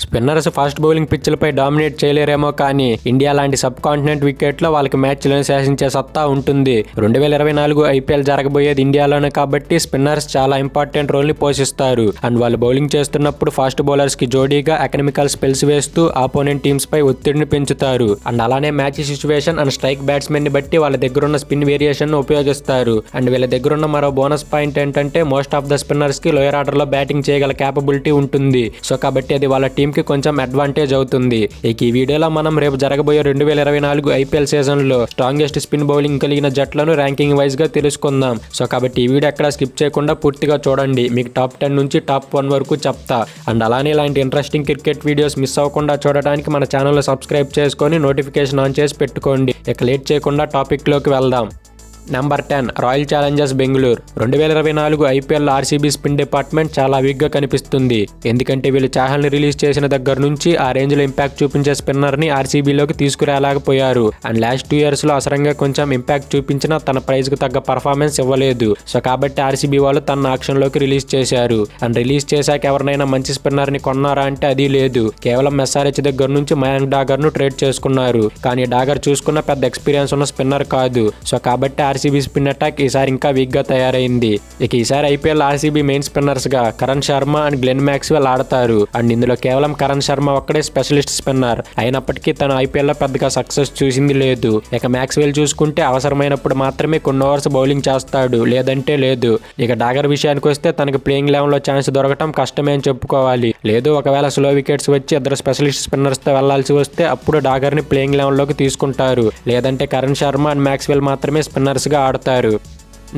Spinners fast bowling పిచ్లపై dominate చేయలేరేమో కానీ India లాంటి sub continent వికెట్లో వాళ్ళకి మ్యాచ్లను శాసించే సత్తా ఉంటుంది. 2024 ఐపీఎల్ జరగబోయేది ఇండియాలోనే కాబట్టి స్పిన్నర్స్ చాలా ఇంపార్టెంట్ రోల్ ని పోషిస్తారు. అండ్ వాళ్ళు బౌలింగ్ చేస్తున్నప్పుడు ఫాస్ట్ బౌలర్స్ కి జోడీగా ఎకనామికల్ స్పెల్స్ వేస్తూ ఆపోనెంట్ టీమ్స్ పై ఒత్తిడిని పెంచుతారు. అండ్ అలానే match situation and strike batsmen ని బట్టి వాళ్ళ దగ్గరున్న స్పిన్ వేరియేషన్ ను ఉపయోగిస్తారు. అండ్ వీళ్ళ దగ్గరున్న మరో బోనస్ పాయింట్ ఏంటంటే మోస్ట్ ఆఫ్ ద స్పిన్నర్స్ కి లోయర్ ఆర్డర్ లో బ్యాటింగ్ చేయగల క్యాపబిలిటీ ఉంటుంది. సో కాబట్టి అది వాళ్ళ టీమ్ కి కొంచెం అడ్వాంటేజ్ అవుతుంది. ఇక ఈ వీడియోలో మనం రేపు జరగబోయే 2024 ఐపీఎల్ సీజన్ లో స్ట్రాంగెస్ట్ స్పిన్ బౌలింగ్ కలిగిన జట్లను ర్యాంకింగ్ వైజ్ గా తెలుసుకుందాం. సో కాబట్టి ఈ వీడియో ఎక్కడ స్కిప్ చేయకుండా పూర్తిగా చూడండి. మీకు టాప్ 10 నుంచి టాప్ 1 వరకు చెప్తా. అండ్ అలానే ఇలాంటి ఇంట్రెస్టింగ్ క్రికెట్ వీడియోస్ మిస్ అవ్వకుండా చూడడానికి మన ఛానల్ సబ్స్క్రైబ్ చేసుకొని నోటిఫికేషన్ ఆన్ చేసి పెట్టుకోండి. ఇక లేట్ చేయకుండా టాపిక్ లోకి వెళ్దాం. Number 10 royal Challengers Bengaluru. 2024 IPL RCB spin department చాలా వీక్ గా కనిపిస్తుంది. ఎందుకంటే వీళ్ళు చాహల్ని రిలీజ్ చేసిన దగ్గర నుంచి ఆ రేంజ్ లో ఇంపాక్ట్ చూపించే స్పిన్నర్ ని ఆర్సీబీలోకి తీసుకురాలేకపోయారు. అండ్ లాస్ట్ 2 years లో అసరంగా కొంచెం ఇంపాక్ట్ చూపించినా తన ప్రైజ్ కు తగ్గ పర్ఫార్మెన్స్ ఇవ్వలేదు. సో కాబట్టి ఆర్సీబీ వాళ్ళు తన ఆక్షన్ లోకి రిలీజ్ చేశారు. అండ్ రిలీజ్ చేశాక ఎవరినైనా మంచి స్పిన్నర్ ని కొన్నారా అంటే అది లేదు. కేవలం ఎస్ఆర్హెచ్ దగ్గర నుంచి మయాంక్ డాగర్ ను ట్రేడ్ చేసుకున్నారు. కానీ డాగర్ చూసుకున్న పెద్ద ఎక్స్పీరియన్స్ ఉన్న స్పిన్నర్ కాదు. సో కాబట్టి ఆర్సీబీ స్పిన్ అటాక్ ఈసారి ఇంకా వీక్ గా తయారైంది. ఇక ఈసారి ఐపీఎల్ ఆర్సీబీ మెయిన్ స్పిన్నర్స్ గా Karan Sharma and Glenn Maxwell ఆడతారు. అండ్ ఇందులో కేవలం కరణ్ శర్మ ఒక్కడే స్పెషలిస్ట్ స్పిన్నర్ అయినప్పటికీ తను ఐపీఎల్ లో పెద్దగా సక్సెస్ చూసింది లేదు. ఇక మ్యాక్స్వెల్ చూసుకుంటే అవసరమైనప్పుడు మాత్రమే కొన్ని ఓవర్స్ బౌలింగ్ చేస్తాడు, లేదంటే లేదు. ఇక డాగర్ విషయానికి వస్తే తనకి ప్లేయింగ్ లెవెన్ లో ఛాన్స్ దొరకటం కష్టమే అని చెప్పుకోవాలి. లేదు ఒకవేళ స్లో వికెట్స్ వచ్చి ఇద్దరు స్పెషలిస్ట్ స్పిన్నర్స్ తో వెళ్లాల్సి వస్తే అప్పుడు డాగర్ ని ప్లేయింగ్ లెవెన్ లోకి తీసుకుంటారు. లేదంటే కరణ్ శర్మ అండ్ మ్యాక్స్వెల్ మాత్రమే స్పిన్నర్స్ గా ఆడతారు.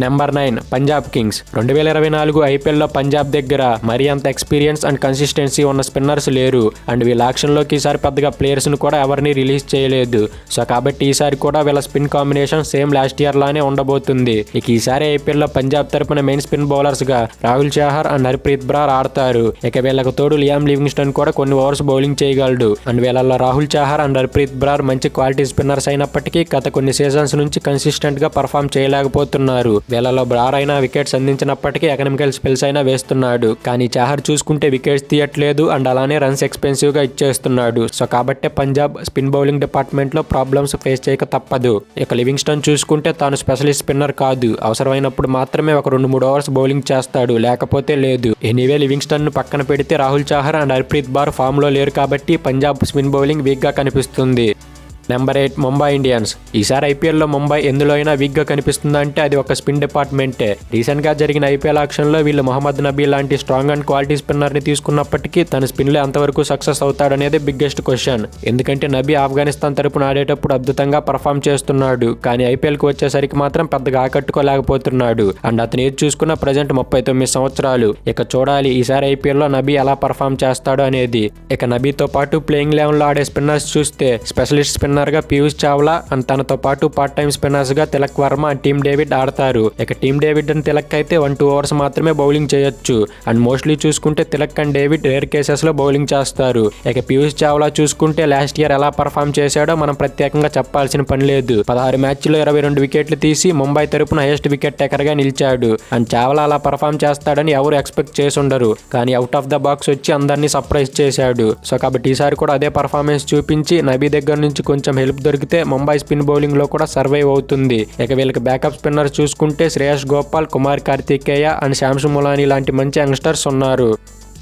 Number 9 Punjab Kings. 2024 ఐపీఎల్లో పంజాబ్ దగ్గర మరీ అంత ఎక్స్పీరియన్స్ అండ్ కన్సిస్టెన్సీ ఉన్న స్పిన్నర్స్ లేరు. అండ్ వీళ్ళ ఆక్షన్లోకి ఈసారి పెద్దగా ప్లేయర్స్ను కూడా ఎవరిని రిలీజ్ చేయలేదు. సో కాబట్టి ఈసారి కూడా వీళ్ళ spin combination same last year లానే ఉండబోతుంది. ఇక ఈసారి ఐపీఎల్లో పంజాబ్ తరపున మెయిన్ స్పిన్ బౌలర్స్ గా రాహుల్ చహర్ అండ్ హర్ప్రీత్ బ్రార్ ఆడతారు. ఇక వీళ్ళకు తోడు లియామ్ లివింగ్స్టన్ కూడా కొన్ని ఓవర్స్ బౌలింగ్ చేయగలడు. అండ్ వీళ్ళలో రాహుల్ చహర్ అండ్ హర్ప్రీత్ బ్రార్ మంచి క్వాలిటీ స్పిన్నర్స్ అయినప్పటికీ గత కొన్ని సీజన్స్ నుంచి కన్సిస్టెంట్ గా పర్ఫామ్ చేయలేకపోతున్నారు. వీళ్ళలో బ్రార్ అయినా వికెట్స్ అందించినప్పటికీ ఎకనామికల్ స్పెల్స్ అయినా వేస్తున్నాడు. కానీ చాహర్ చూసుకుంటే వికెట్స్ తీయట్లేదు అండ్ అలానే రన్స్ ఎక్స్పెన్సివ్ గా ఇచ్చేస్తున్నాడు. సో కాబట్టి పంజాబ్ స్పిన్ బౌలింగ్ డిపార్ట్మెంట్ లో ప్రాబ్లమ్స్ ఫేస్ చేయక తప్పదు. ఇక లివింగ్స్టన్ చూసుకుంటే తాను స్పెషలిస్ట్ స్పిన్నర్ కాదు. అవసరమైనప్పుడు మాత్రమే ఒక 2-3 ఓవర్స్ బౌలింగ్ చేస్తాడు, లేకపోతే లేదు. ఎనీవే లివింగ్స్టన్ ను పక్కన పెడితే రాహుల్ చహర్ అండ్ హర్ప్రీత్ బ్రార్ ఫామ్ లో లేరు కాబట్టి పంజాబ్ స్పిన్ బౌలింగ్ వీక్ గా కనిపిస్తుంది. Number 8 Mumbai Indians. ఈసారి ఐపీఎల్లో ముంబై ఎందులో అయినా వీక్ గా కనిపిస్తుందంటే అది ఒక స్పిన్ డిపార్ట్మెంటే. రీసెంట్ గా జరిగిన ఐపీఎల్ ఆక్షన్ లో వీళ్ళు మొహమ్మద్ నబీ లాంటి స్ట్రాంగ్ అండ్ క్వాలిటీ స్పిన్నర్ ని తీసుకున్నప్పటికీ తన స్పిన్ లో ఎంతవరకు సక్సెస్ అవుతాడనేది బిగ్గెస్ట్ క్వశ్చన్. ఎందుకంటే నబీ ఆఫ్ఘనిస్తాన్ తరపున ఆడేటప్పుడు అద్భుతంగా పర్ఫామ్ చేస్తున్నాడు. కానీ ఐపీఎల్ కు వచ్చేసరికి మాత్రం పెద్దగా ఆకట్టుకోలేకపోతున్నాడు. అండ్ అతను ఏది చూసుకున్న ప్రజెంట్ 39 సంవత్సరాలు. ఇక చూడాలి ఈసారి ఐపీఎల్ లో నబీ ఎలా పర్ఫామ్ చేస్తాడు అనేది. ఇక నబీతో పాటు ప్లేయింగ్ లెవెన్ లో ఆడే స్పిన్నర్స్ చూస్తే స్పెషలిస్ట్ స్పిన్నర్ గా పీయూష్ చావ్లా అండ్ తనతో పాటు పార్ట్ టైమ్ స్పిన్నర్స్ గా Tilak Varma and team David ఆడతారు. ఇక టీమ్ డేవిడ్ అండ్ తిలక్ అయితే 1-2 ఓవర్స్ మాత్రమే బౌలింగ్ చేయొచ్చు. అండ్ మోస్ట్లీ చూసుకుంటే Tilak and David rare cases లో బౌలింగ్ చేస్తారు. ఇక పీయూష్ చావ్లా చూసుకుంటే లాస్ట్ ఇయర్ ఎలా పర్ఫామ్ చేశాడో మనం ప్రత్యేకంగా చెప్పాల్సిన పని లేదు. 16 మ్యాచ్లో 22 వికెట్లు తీసి ముంబై తరపున హైయెస్ట్ వికెట్ టేకర్ గా నిలిచాడు. అండ్ చావ్లా అలా పర్ఫామ్ చేస్తాడని ఎవరు ఎక్స్పెక్ట్ చేసి ఉండరు. కానీ అవుట్ ఆఫ్ ద బాక్స్ వచ్చి అందరినీ సర్ప్రైజ్ చేశాడు. సో కాబట్టి ఈసారి కూడా అదే పర్ఫార్మెన్స్ చూపించి నబీ దగ్గర నుంచి కొంచెం హెల్ప్ దొరికితే ముంబై స్పిన్ బౌలింగ్ లో కూడా సర్వైవ్ అవుతుంది. ఇక వీళ్ళకి బ్యాకప్ స్పిన్నర్ చూసుకుంటే శ్రేయస్ గోపాల్, కుమార్ కార్తికేయ అండ్ శాంసు ములానీ లాంటి మంచి యంగ్స్టర్స్ ఉన్నారు.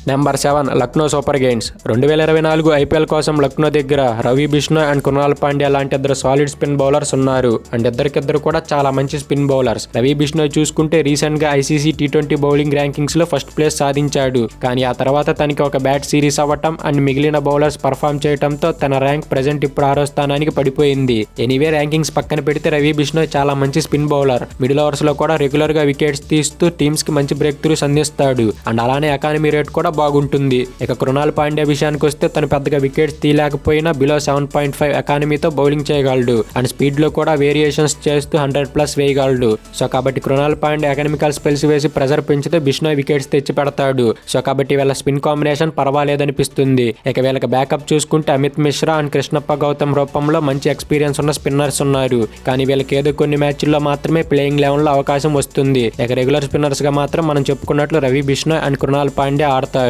Number 7 Lucknow super Giants. 2024 IPL కోసం లక్నో దగ్గర రవి బిష్ణోయ్ అండ్ కృణాల్ పాండ్యా లాంటి ఇద్దరు సాలిడ్ స్పిన్ బౌలర్స్ ఉన్నారు. అండ్ ఇద్దరికిద్దరు కూడా చాలా మంచి స్పిన్ బౌలర్స్. రవి బిష్ణోయ్ చూసుకుంటే రీసెంట్ గా ఐసీసీ T20 బౌలింగ్ ర్యాంకింగ్స్ లో ఫస్ట్ ప్లేస్ సాధించాడు. కానీ ఆ తర్వాత తనకి ఒక బ్యాట్ సిరీస్ అవ్వటం అండ్ మిగిలిన బౌలర్స్ పర్ఫామ్ చేయడంతో తన ర్యాంక్ ప్రెజెంట్ ఇప్పుడు 6వ స్థానానికి పడిపోయింది. ఎనీవే ర్యాంకింగ్స్ పక్కన పెడితే రవి బిష్ణోయ్ చాలా మంచి స్పిన్ బౌలర్. మిడిల్ ఓవర్స్ లో కూడా రెగ్యులర్ గా వికెట్స్ తీస్తూ టీమ్స్ కి మంచి బ్రేక్ త్రూస్ అందిస్తాడు. అండ్ అలానే ఎకానమీ రేట్ కూడా బాగుంటుంది. ఇక కృణాల్ పాండ్యా విషయానికి వస్తే తను పెద్దగా వికెట్స్ తీయలేకపోయినా బిలో 7.5 ఎకానమీతో బౌలింగ్ చేయగలడు. అండ్ స్పీడ్ లో కూడా వేరియేషన్స్ చేస్తూ 100+ వేయగలడు. సో కాబట్టి కృణాల్ పాండ్యా ఎకనామికల్ స్పెల్స్ వేసి ప్రెజర్ పెంచితే బిష్ణోయ్ వికెట్స్ తెచ్చి పెడతాడు. సో కాబట్టి వీళ్ళ స్పిన్ కాంబినేషన్ పర్వాలేదనిపిస్తుంది. ఇక వీళ్ళకి బ్యాకప్ చూసుకుంటే అమిత్ మిశ్రా అండ్ కృష్ణప్ప గౌతమ్ రూపంలో మంచి ఎక్స్పీరియన్స్ ఉన్న స్పిన్నర్స్ ఉన్నారు. కానీ వీళ్ళకి ఏదో కొన్ని మ్యాచ్ల్లో మాత్రమే ప్లేయింగ్ లెవెన్ లో అవకాశం వస్తుంది. ఇక రెగ్యులర్ స్పిన్నర్స్ గా మాత్రం మనం చెప్పుకున్నట్లు రవి బిష్ణోయ్ అండ్ కృణాల్ పాండ్యా ఆడతారు.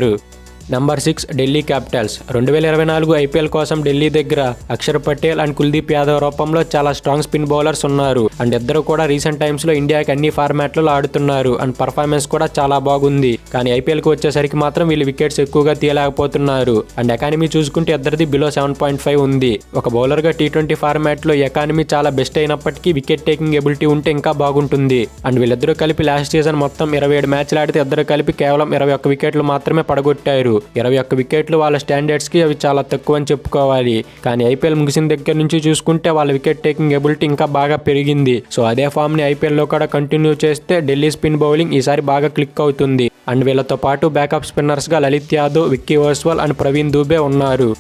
Number 6 Delhi Capitals. 2024 ఐపీఎల్ కోసం ఢిల్లీ దగ్గర అక్షర్ పటేల్ అండ్ కుల్దీప్ యాదవ్ రూపంలో చాలా స్ట్రాంగ్ స్పిన్ బౌలర్స్ ఉన్నారు. అండ్ ఇద్దరు కూడా రీసెంట్ టైమ్స్ లో ఇండియాకి అన్ని ఫార్మాట్లలో ఆడుతున్నారు. అండ్ పర్ఫార్మెన్స్ కూడా చాలా బాగుంది. కానీ ఐపీఎల్ కి వచ్చేసరికి మాత్రం వీళ్ళు వికెట్స్ ఎక్కువగా తీయలేకపోతున్నారు. అండ్ ఎకానమీ చూసుకుంటే ఇద్దరిది బిలో 7.5 ఉంది. ఒక బౌలర్ గా T20 ఫార్మాట్ లో ఎకానమీ చాలా బెస్ట్ అయినప్పటికీ వికెట్ టేకింగ్ ఎబిలిటీ ఉంటే ఇంకా బాగుంటుంది. అండ్ వీళ్ళిద్దరూ కలిపి లాస్ట్ సీజన్ మొత్తం 27 మ్యాచ్లు ఆడితే ఇద్దరు కలిపి కేవలం 21 వికెట్లు మాత్రమే పడగొట్టారు. 21 వికెట్లు వాళ్ళ స్టాండర్డ్స్ కి అవి చాలా తక్కువ అని చెప్పుకోవాలి. కానీ ఐపీఎల్ ముగిసిన దగ్గర నుంచి చూసుకుంటే వాళ్ళ వికెట్ టేకింగ్ ఎబిలిటీ ఇంకా బాగా పెరిగింది. సో అదే ఫామ్ ని ఐపీఎల్ లో కూడా కంటిన్యూ చేస్తే ఢిల్లీ స్పిన్ బౌలింగ్ ఈసారి బాగా క్లిక్ అవుతుంది. అండ్ వీళ్ళతో పాటు బ్యాకప్ స్పిన్నర్స్ గా లలిత్ యాదవ్, విక్కీ ఓస్వాల్ అండ్ ప్రవీణ్ దూబే ఉన్నారు.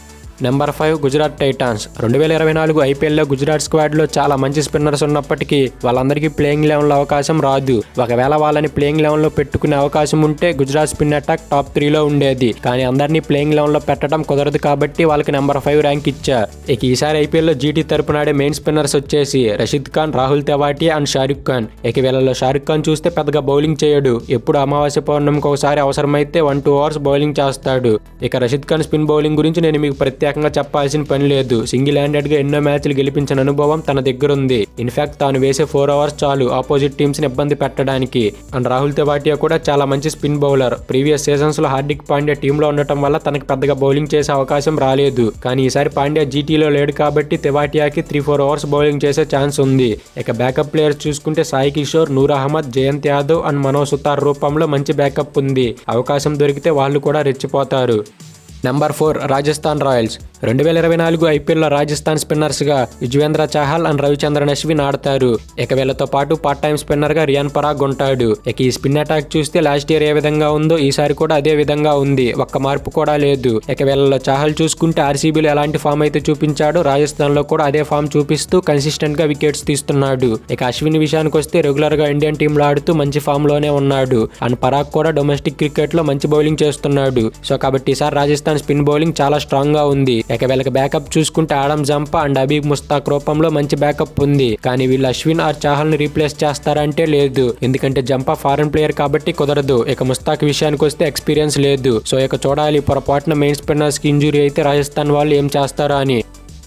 Number 5 Gujarat Titans. 2024 ఐపీఎల్లో గుజరాత్ స్క్వాడ్ లో చాలా మంచి స్పిన్నర్స్ ఉన్నప్పటికీ వాళ్ళందరికీ ప్లేయింగ్ లెవెన్ లో అవకాశం రాదు. ఒకవేళ వాళ్ళని ప్లేయింగ్ లెవెన్ లో పెట్టుకునే అవకాశం ఉంటే గుజరాత్ స్పిన్ అటాక్ టాప్ 3లో ఉండేది. కానీ అందరినీ ప్లేయింగ్ లెవెన్ లో పెట్టడం కుదరదు కాబట్టి వాళ్ళకి నెంబర్ 5 ర్యాంక్ ఇచ్చా. ఇక ఈసారి ఐపీఎల్లో జీటీ తరపున ఆడే మెయిన్ స్పిన్నర్స్ వచ్చేసి రషీద్ ఖాన్, రాహుల్ తెవాటియా అండ్ షారుఖ్ ఖాన్. ఇక వీళ్ళలో షారుఖ్ ఖాన్ చూస్తే పెద్దగా బౌలింగ్ చేయడు. ఎప్పుడు అమావాస్య పౌర్ణమికి ఒకసారి అవసరమైతే 1-2 అవర్స్ బౌలింగ్ చేస్తాడు. ఇక రషీద్ ఖాన్ స్పిన్ బౌలింగ్ గురించి నేను మీకు ప్రత్యేకంగా చెప్పాల్సిన పని లేదు. సింగిల్ హ్యాండెడ్ గా ఎన్నో మ్యాచ్లు గెలిపించిన అనుభవం తన దగ్గర ఉంది. ఇన్ఫాక్ట్ తాను వేసే 4 అవర్స్ చాలు ఆపోజిట్ టీమ్స్ ని ఇబ్బంది పెట్టడానికి. అండ్ రాహుల్ తెవాటియా కూడా చాలా మంచి స్పిన్ బౌలర్. ప్రీవియస్ సీజన్స్ లో హార్దిక్ పాండ్యా టీంలో ఉండటం వల్ల తనకి పెద్దగా బౌలింగ్ చేసే అవకాశం రాలేదు. కానీ ఈసారి పాండ్యా జీటీలో లేడు కాబట్టి తెవాటియాకి 3-4 అవర్స్ బౌలింగ్ చేసే ఛాన్స్ ఉంది. ఇక బ్యాకప్ ప్లేయర్స్ చూసుకుంటే సాయి కిషోర్, నూర్ అహ్మద్, జయంత్ యాదవ్ అండ్ మనోజ్ సుతార్ రూపంలో మంచి బ్యాకప్ ఉంది. అవకాశం దొరికితే వాళ్ళు కూడా రెచ్చిపోతారు. Number 4 Rajasthan Royals. 2024 ఐపీఎల్లో రాజస్థాన్ స్పిన్నర్స్ గా యుజ్వేంద్ర చాహల్ అండ్ రవిచంద్రన్ అశ్విన్ ఆడతారు. ఇక వీళ్ళతో పాటు పార్ట్ టైం స్పిన్నర్ గా రియాన్ పరాగ్ ఉంటాడు. ఇక ఈ స్పిన్ అటాక్ చూస్తే లాస్ట్ ఇయర్ ఏ విధంగా ఉందో ఈసారి కూడా అదే విధంగా ఉంది. ఒక్క మార్పు కూడా లేదు. ఇక వీళ్ళలో చాహల్ చూసుకుంటే ఆర్సీబీలో ఎలాంటి ఫామ్ అయితే చూపించాడో రాజస్థాన్ లో కూడా అదే ఫామ్ చూపిస్తూ కన్సిస్టెంట్ గా వికెట్స్ తీస్తున్నాడు. ఇక అశ్విన్ విషయానికి వస్తే రెగ్యులర్ గా ఇండియన్ టీంలో ఆడుతూ మంచి ఫామ్ లోనే ఉన్నాడు. అండ్ పరాగ్ కూడా డొమెస్టిక్ క్రికెట్ లో మంచి బౌలింగ్ చేస్తున్నాడు. సో కాబట్టి ఈసారి రాజస్థాన్ స్పిన్ బౌలింగ్ చాలా స్ట్రాంగ్ గా ఉంది. ఇక వీళ్ళకి బ్యాకప్ చూసుకుంటే ఆడమ్ జంపా అండ్ అబీబ్ ముస్తాక్ రూపంలో మంచి బ్యాకప్ ఉంది. కానీ వీళ్ళు అశ్విన్ ఆర్ చాహల్ ని రీప్లేస్ చేస్తారంటే లేదు. ఎందుకంటే జంపా ఫారెన్ ప్లేయర్ కాబట్టి కుదరదు. ఇక ముస్తాక్ విషయానికి వస్తే ఎక్స్పీరియన్స్ లేదు. సో ఇక చూడాలి పొరపాటున మెయిన్ స్పిన్నర్స్ కి ఇంజురీ అయితే రాజస్థాన్ వాళ్ళు ఏం చేస్తారో అని.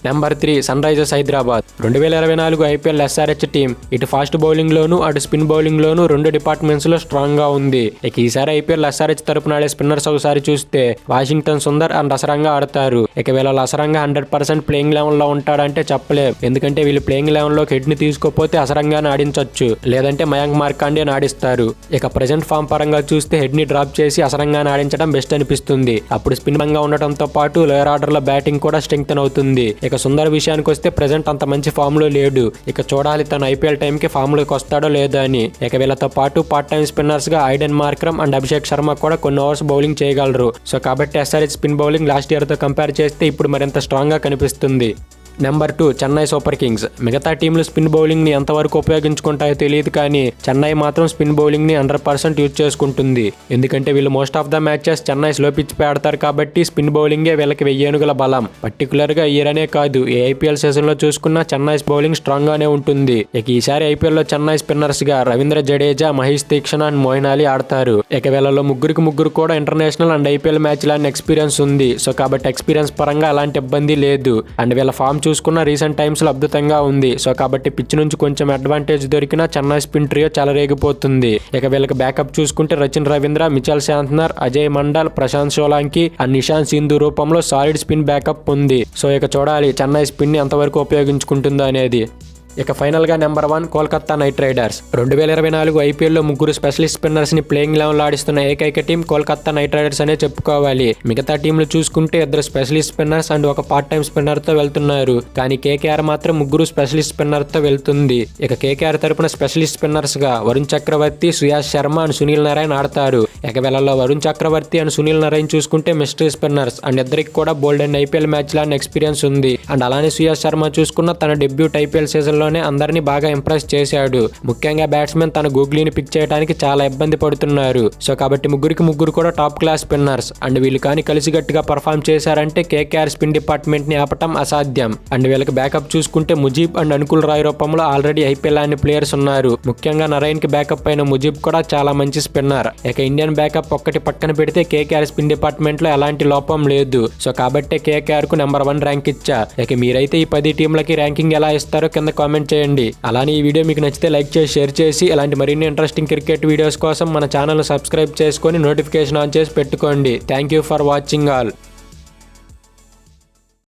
Number 3 Sunrisers Hyderabad. 2024 IPL SRH team ఇటు ఫాస్ట్ బౌలింగ్ లోను అటు స్పిన్ బౌలింగ్ లోను 2 డిపార్ట్మెంట్స్ లో స్ట్రాంగ్ గా ఉంది. ఇక ఈసారి ఐపీఎల్ ఎస్ఆర్హెచ్ తరపున ఆడే స్పిన్నర్స్ ఒకసారి చూస్తే వాషింగ్టన్ సుందర్ అండ్ అసరంగా ఆడతారు. ఇక వీళ్ళ అసరంగా 100% ప్లేయింగ్ లెవెన్ లో ఉంటాడంటే చెప్పలేం. ఎందుకంటే వీళ్ళు ప్లేయింగ్ లెవెన్ లోకి హెడ్ ని తీసుకోపోతే అసరంగానే ఆడించవచ్చు, లేదంటే మయాంక్ మార్కాండే ఆడిస్తారు. ఇక ప్రెజెంట్ ఫామ్ పరంగా చూస్తే హెడ్ ని డ్రాప్ చేసి అసరంగానే ఆడించడం బెస్ట్ అనిపిస్తుంది. అప్పుడు స్పిన్ గా ఉండటంతో పాటు లోయర్ ఆర్డర్ లో బ్యాటింగ్ కూడా స్ట్రెంగ్తన్ అవుతుంది. ఇక సుందర్ విషయానికి వస్తే ప్రెజెంట్ అంత మంచి ఫామ్ లో లేడు. ఇక చూడాలి తను ఐపీఎల్ టైం కి ఫామ్ లోకి వస్తాడో లేదో అని. ఇక వీళ్ళతో పాటు పార్ట్ టైం స్పిన్నర్స్ గా Aiden Markram and Abhishek Sharma కూడా కొన్ని ఓవర్స్ బౌలింగ్ చేయగలరు. సో కాబట్టి SRH spin bowling last year తో కంపేర్ చేస్తే ఇప్పుడు మరింత స్ట్రాంగ్ గా కనిపిస్తుంది. Number 2 Chennai Super Kings. మిగతా టీంలు స్పిన్ బౌలింగ్ ని ఎంతవరకు ఉపయోగించుకుంటాయో తెలియదు, కానీ చెన్నై మాత్రం స్పిన్ బౌలింగ్ ని 100% యూజ్ చేసుకుంటుంది. ఎందుకంటే వీళ్ళు most of the matches Chennai slow pitch పై ఆడతారు కాబట్టి స్పిన్ బౌలింగే వీళ్ళకి 1000 ఏనుగుల బలం. పర్టికులర్ గా ఇయరనే కాదు, ఏ ఐపీఎల్ సీజన్ లో చూసుకున్నా చెన్నై బౌలింగ్ స్ట్రాంగ్ గానే ఉంటుంది. ఇక ఈసారి ఐపీఎల్ లో చెన్నై స్పిన్నర్స్ గా రవీంద్ర జడేజా, మహేష్ తీక్షణ అండ్ మోయిన్ అలీ ఆడతారు. ఇక వీళ్ళలో ముగ్గురు కూడా ఇంటర్నేషనల్ అండ్ ఐపీఎల్ మ్యాచ్ లాంటి ఎక్స్పీరియన్స్ ఉంది. సో కాబట్టి ఎక్స్పీరియన్స్ పరంగా అలాంటి ఇబ్బంది లేదు. అండ్ వీళ్ళ ఫామ్ చూసుకున్న రీసెంట్ టైమ్స్ లో అద్భుతంగా ఉంది. సో కాబట్టి పిచ్ నుంచి కొంచెం అడ్వాంటేజ్ దొరికినా చెన్నై స్పిన్ ట్రియో చెలరేగిపోతుంది. ఇక వీళ్ళకి బ్యాకప్ చూసుకుంటే రచిన్ రవీంద్ర, మిచెల్ శాంతనర్, అజయ్ మండల్, ప్రశాంత్ సోలాంకి అండ్ నిషాంత్ సింధు రూపంలో సాలిడ్ స్పిన్ బ్యాకప్ ఉంది. సో ఇక చూడాలి చెన్నై స్పిన్ ని ఎంతవరకు ఉపయోగించుకుంటుందో అనేది. ఇక ఫైనల్ గా number 1 Kolkata night riders. 2024 IPL లో 3 స్పెషలిస్ట్ స్పిన్నర్స్ ని ప్లేయింగ్ లెవెన్ లో ఆడిస్తున్న ఏకైక టీం కోల్కతా నైట్ రైడర్స్ అనే చెప్పుకోవాలి. మిగతా టీంలు చూసుకుంటే 2 specialist spinners and 1 part time spinner తో వెళ్తున్నారు. కానీ కేకేఆర్ మాత్రం 3 స్పెషలిస్ట్ స్పిన్నర్ తో వెళ్తుంది. ఇక కేకేఆర్ తరపున స్పెషలిస్ట్ స్పిన్నర్స్ గా వరుణ్ చక్రవర్తి, సుయాష్ శర్మ అండ్ సునీల్ నారాయణ్ ఆడతారు. ఇక వీళ్ళలో వరుణ్ చక్రవర్తి అండ్ సునీల్ నారాయణ్ చూసుకుంటే మిస్టరీ స్పిన్నర్స్ అండ్ ఇద్దరికి కూడా బోల్డ్ అండ్ ఐపీఎల్ మ్యాచ్ లాంటి ఎక్స్పీరియన్స్ ఉంది. అండ్ అలానే సుయాష్ శర్మ చూసుకున్న తన డెబ్యూట్ ఐపీఎల్ సీజన్ మ్యాచ్ల్లోనే అందరినీ బాగా ఇంప్రెస్ చేశాడు. ముఖ్యంగా బ్యాట్స్మెన్ తన గూగ్లీని పిక్ చేయడానికి చాలా ఇబ్బంది పడుతున్నారు. సో కాబట్టి ముగ్గురు కూడా టాప్ క్లాస్ స్పిన్నర్స్ అండ్ వీళ్ళు కానీ కలిసిగట్టుగా పర్ఫామ్ చేశారంటే కేకేఆర్ స్పిన్ డిపార్ట్మెంట్ ని ఆపటం అసాధ్యం. అండ్ వీళ్ళకి బ్యాకప్ చూసుకుంటే ముజీబ్ అండ్ అనుకుల్ రాయ్ రూపంలో ఆల్రెడీ ఐపీఎల్ ఆడిన ప్లేయర్స్ ఉన్నారు. ముఖ్యంగా నరైన్ కి బ్యాకప్ అయిన ముజీబ్ కూడా చాలా మంచి స్పిన్నర్. ఇక ఇండియన్ బ్యాకప్ ఒక్కటి పక్కన పెడితే కేకేఆర్ స్పిన్ డిపార్ట్మెంట్ లో ఎలాంటి లోపం లేదు. సో కాబట్టి కేకేఆర్ కు నెంబర్ 1 ర్యాంక్ ఇచ్చా. ఇక మీరైతే ఈ 10 టీంలకి ర్యాంకింగ్ ఎలా ఇస్తారో కింద కామెంట్ చేయండి. అలానే ఈ వీడియో మీకు నచ్చితే లైక్ చేసి షేర్ చేసి ఇలాంటి మరిన్ని ఇంట్రెస్టింగ్ క్రికెట్ వీడియోస్ కోసం మన ఛానల్ సబ్స్క్రైబ్ చేసుకొని నోటిఫికేషన్ ఆన్ చేసి పెట్టుకోండి. Thank you for watching all.